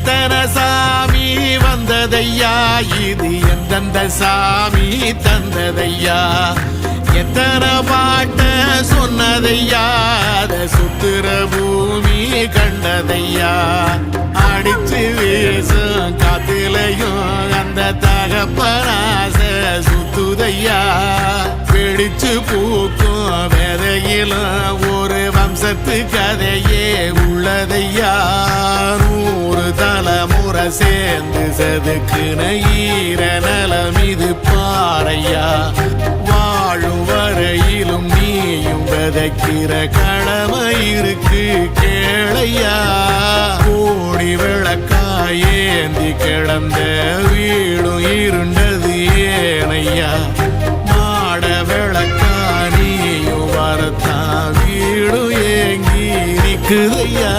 எத்தனை சாமி வந்ததையா, இது எந்தெந்த சாமி தந்ததையா, எத்தனை பாட்ட சொன்னதையா, அத சுத்துற பூமி கண்டதையா, அடிச்சு வீசும் காத்திலையும் அந்த தகப்பனாச சுத்துதையா, பிடிச்சு பூக்கும் வேதையிலும் ஒரு வம்சத்து கதையே உள்ளதையா, 100 தலைமுறை சேர்ந்து செதுக்குன ஈர நலம் இது பாறையா, வாழும் வரையிலும் நீயும் விதைக்கிற கடமை இருக்கு கேளையா, கோடி விளக்காயேந்தி கிடந்த வீடும் இருண்டது ஏனையா, மாட விளக்கா நீயும் வரத்தான் வீடும் ஏங்கி நிக்குதையா.